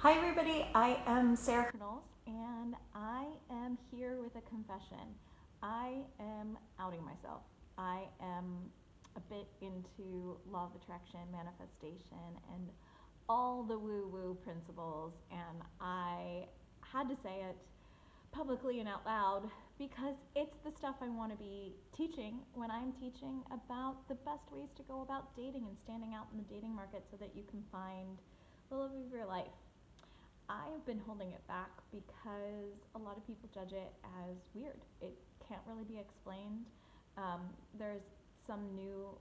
Hi, everybody. I am Sarah Knowles, and I am here with a confession. I am outing myself. I am a bit into law of attraction, manifestation, and all the woo woo principles, and I had to say it publicly and out loud because it's the stuff I want to be teaching when I'm teaching about the best ways to go about dating and standing out in the dating market so that you can find the love of your life. I have been holding it back because a lot of people judge it as weird. It can't really be explained. There's some new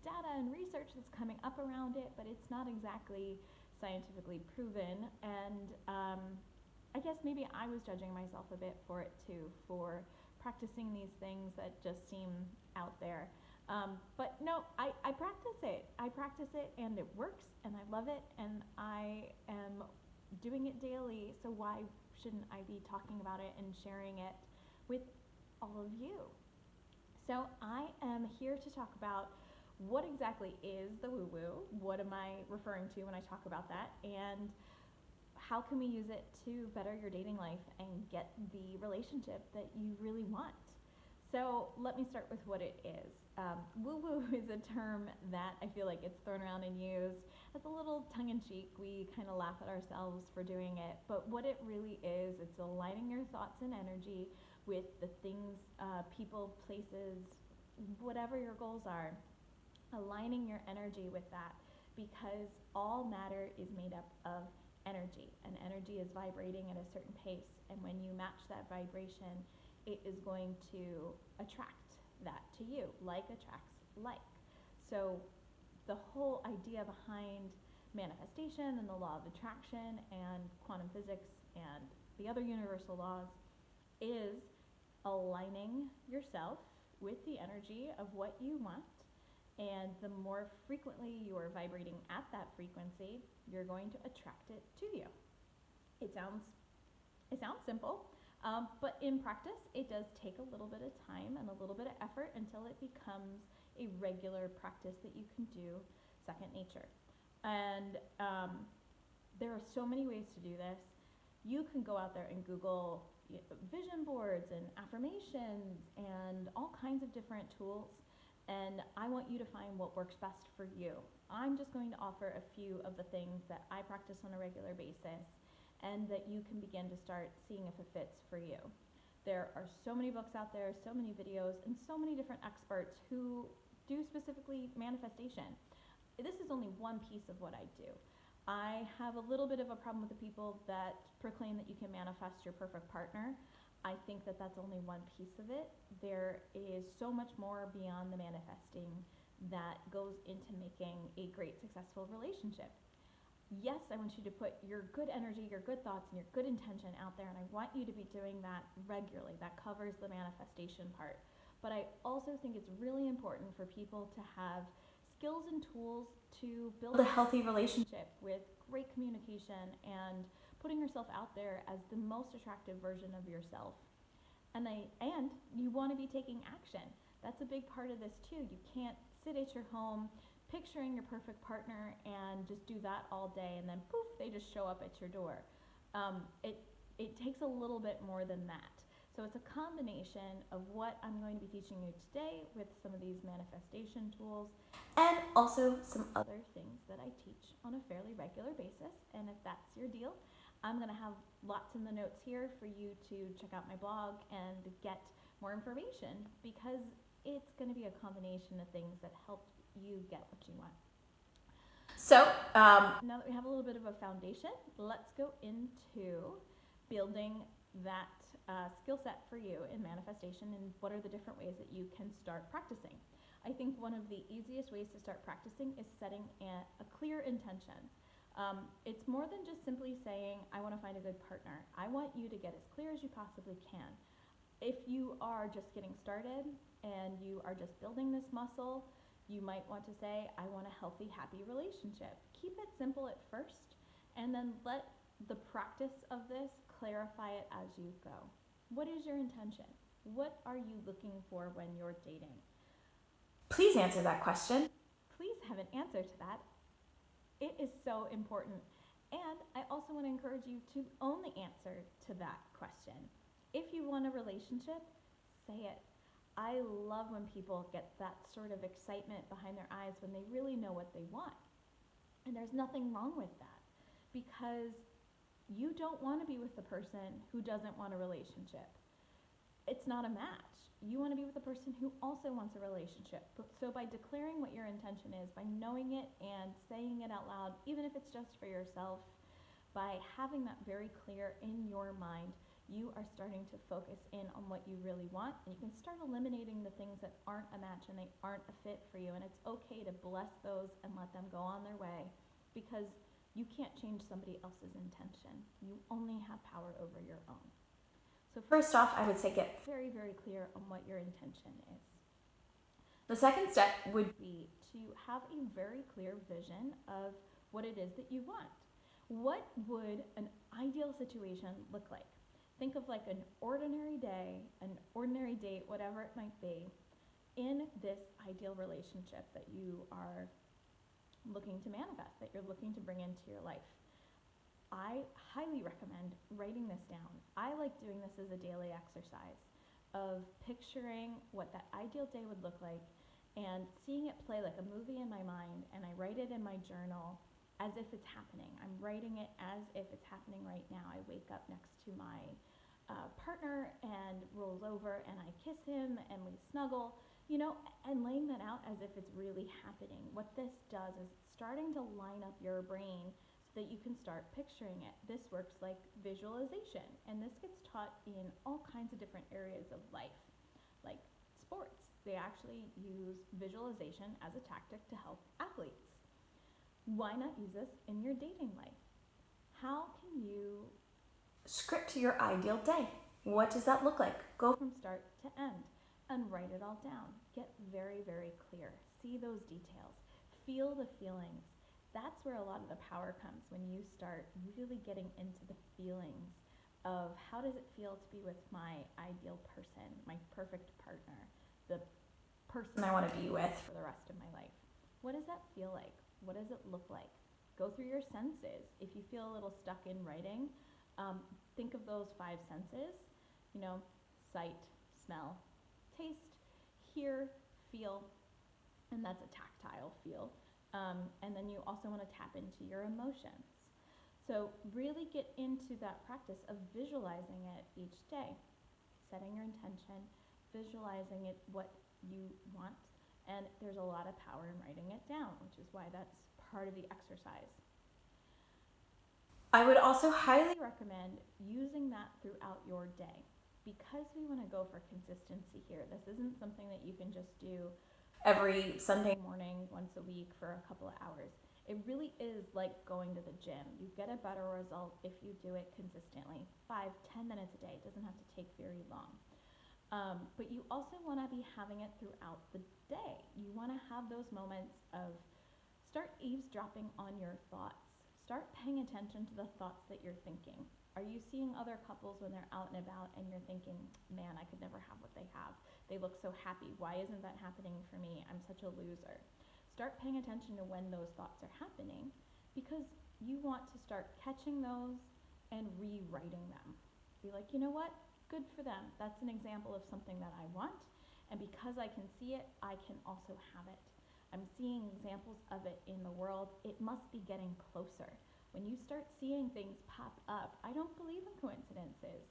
data and research that's coming up around it, but it's not exactly scientifically proven. And I guess maybe I was judging myself a bit for it too, for practicing these things that just seem out there. But no, I practice it. I practice it and it works and I love it and I am doing it daily. So why shouldn't I be talking about it and sharing it with all of you? So I am here to talk about what exactly is the woo woo, what am I referring to when I talk about that, and how can we use it to better your dating life and get the relationship that you really want. So let me start with what it is. Woo woo is a term that I feel like it's thrown around and used as a little tongue in cheek. We kind of laugh at ourselves for doing it, but what it really is, it's aligning your thoughts and energy with the things, people, places, whatever your goals are, aligning your energy with that because all matter is made up of energy, and energy is vibrating at a certain pace, and when you match that vibration, it is going to attract that to you. Like attracts like. So the whole idea behind manifestation and the law of attraction and quantum physics and the other universal laws is aligning yourself with the energy of what you want. And the more frequently you are vibrating at that frequency, you're going to attract it to you. It sounds simple, but in practice, it does take a little bit of time and a little bit of effort until it becomes a regular practice that you can do second nature. And there are so many ways to do this. You can go out there and Google vision boards and affirmations and all kinds of different tools. And I want you to find what works best for you. I'm just going to offer a few of the things that I practice on a regular basis and that you can begin to start seeing if it fits for you. There are so many books out there, so many videos, and so many different experts who do specifically manifestation. This is only one piece of what I do. I have a little bit of a problem with the people that proclaim that you can manifest your perfect partner. I think that that's only one piece of it. There is so much more beyond the manifesting that goes into making a great, successful relationship. Yes, I want you to put your good energy, your good thoughts, and your good intention out there, and I want you to be doing that regularly. That covers the manifestation part. But I also think it's really important for people to have skills and tools to build a healthy relationship with great communication and putting yourself out there as the most attractive version of yourself. And you want to be taking action. That's a big part of this too. You can't sit at your home picturing your perfect partner and just do that all day and then poof, they just show up at your door. It takes a little bit more than that. So it's a combination of what I'm going to be teaching you today with some of these manifestation tools and also some other things that I teach on a fairly regular basis. And if that's your deal, I'm going to have lots in the notes here for you to check out my blog and get more information because it's going to be a combination of things that help you get what you want. So now that we have a little bit of a foundation, let's go into building that skill set for you in manifestation and what are the different ways that you can start practicing. I think one of the easiest ways to start practicing is setting a clear intention. It's more than just simply saying, I want to find a good partner. I want you to get as clear as you possibly can. If you are just getting started and you are just building this muscle, you might want to say, I want a healthy, happy relationship. Keep it simple at first, and then let the practice of this clarify it as you go. What is your intention? What are you looking for when you're dating? Please answer that question. Please have an answer to that. It is so important. And I also want to encourage you to own the answer to that question. If you want a relationship, say it. I love when people get that sort of excitement behind their eyes when they really know what they want. And there's nothing wrong with that, because you don't want to be with the person who doesn't want a relationship. It's not a match. You want to be with a person who also wants a relationship. So by declaring what your intention is, by knowing it and saying it out loud, even if it's just for yourself, by having that very clear in your mind, you are starting to focus in on what you really want, and you can start eliminating the things that aren't a match and they aren't a fit for you. And it's okay to bless those and let them go on their way, because you can't change somebody else's intention. You only have power over your own. So first off, I would say get very, very clear on what your intention is. The second step would be to have a very clear vision of what it is that you want. What would an ideal situation look like? Think of like an ordinary day, an ordinary date, whatever it might be, in this ideal relationship that you are looking to manifest, that you're looking to bring into your life. I highly recommend writing this down. I like doing this as a daily exercise of picturing what that ideal day would look like and seeing it play like a movie in my mind, and I write it in my journal as if it's happening. I'm writing it as if it's happening right now. I wake up next to my partner and rolls over and I kiss him and we snuggle, and laying that out as if it's really happening. What this does is it's starting to line up your brain so that you can start picturing it. This works like visualization, and this gets taught in all kinds of different areas of life, like sports. They actually use visualization as a tactic to help athletes. Why not use this in your dating life? How can you script your ideal day? What does that look like? Go from start to end and write it all down. Get very, very clear. See those details. Feel the feelings. That's where a lot of the power comes, when you start really getting into the feelings of how does it feel to be with my ideal person, my perfect partner, the person I want to be with for the rest of my life. What does that feel like? What does it look like? Go through your senses. If you feel a little stuck in writing, think of those 5 senses, sight, smell, taste, hear, feel, and that's a tactile feel. And then you also want to tap into your emotions. So really get into that practice of visualizing it each day, setting your intention, visualizing it, what you want, and there's a lot of power in writing it down, which is why that's part of the exercise. I would also highly recommend using that throughout your day, because we want to go for consistency here. This isn't something that you can just do every Sunday morning, once a week for a couple of hours. It really is like going to the gym. You get a better result if you do it consistently. 5-10 minutes a day. It doesn't have to take very long. But you also want to be having it throughout the day. You want to have those moments of start eavesdropping on your thoughts. Start paying attention to the thoughts that you're thinking. Are you seeing other couples when they're out and about and you're thinking, man, I could never have what they have. They look so happy. Why isn't that happening for me? I'm such a loser. Start paying attention to when those thoughts are happening, because you want to start catching those and rewriting them. Be like, you know what? Good for them. That's an example of something that I want. And because I can see it, I can also have it. I'm seeing examples of it in the world. It must be getting closer. When you start seeing things pop up, I don't believe in coincidences.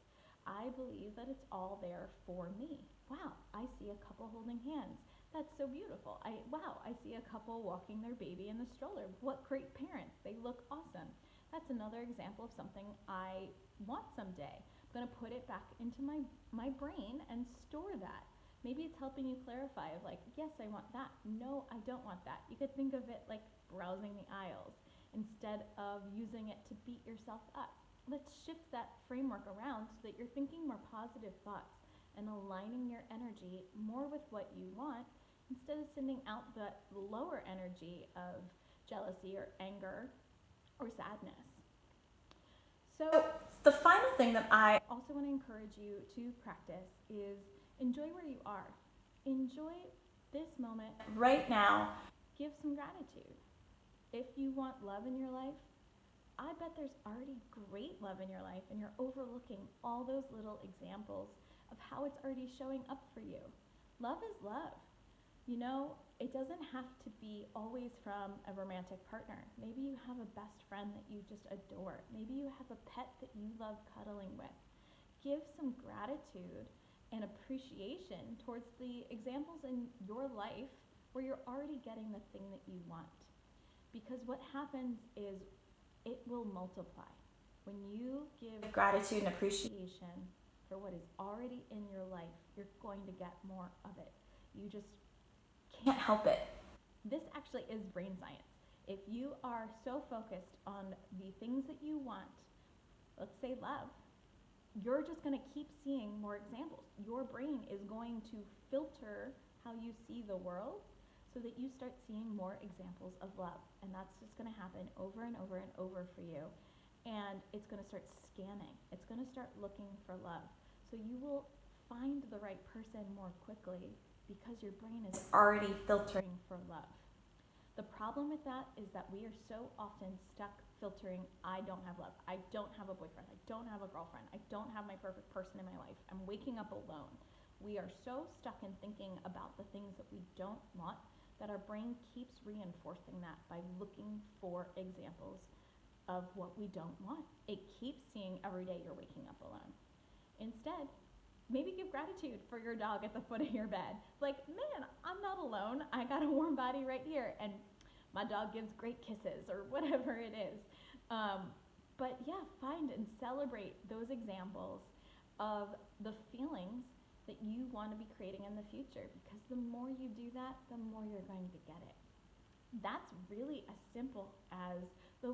I believe that it's all there for me. Wow, I see a couple holding hands. That's so beautiful. I see a couple walking their baby in the stroller. What great parents. They look awesome. That's another example of something I want someday. I'm going to put it back into my brain and store that. Maybe it's helping you clarify of like, yes, I want that. No, I don't want that. You could think of it like browsing the aisles instead of using it to beat yourself up. Let's shift that framework around so that you're thinking more positive thoughts and aligning your energy more with what you want, instead of sending out the lower energy of jealousy or anger or sadness. So the final thing that I also want to encourage you to practice is enjoy where you are. Enjoy this moment right now. Give some gratitude. If you want love in your life, I bet there's already great love in your life and you're overlooking all those little examples of how it's already showing up for you. Love is love. You know, it doesn't have to be always from a romantic partner. Maybe you have a best friend that you just adore. Maybe you have a pet that you love cuddling with. Give some gratitude and appreciation towards the examples in your life where you're already getting the thing that you want. Because what happens is it will multiply. When you give gratitude and appreciation for what is already in your life, you're going to get more of it. You just can't help it. This actually is brain science. If you are so focused on the things that you want, let's say love, you're just going to keep seeing more examples. Your brain is going to filter how you see the world so that you start seeing more examples of love. And that's just going to happen over and over and over for you. And it's going to start scanning. It's going to start looking for love. So you will find the right person more quickly because your brain is already filtering for love. The problem with that is that we are so often stuck filtering, I don't have love, I don't have a boyfriend, I don't have a girlfriend, I don't have my perfect person in my life, I'm waking up alone. We are so stuck in thinking about the things that we don't want that our brain keeps reinforcing that by looking for examples of what we don't want. It keeps seeing every day you're waking up alone. Instead, maybe give gratitude for your dog at the foot of your bed. Like, man, I'm not alone. I got a warm body right here. And my dog gives great kisses or whatever it is. But yeah, find and celebrate those examples of the feelings that you want to be creating in the future. Because the more you do that, the more you're going to get it. That's really as simple as the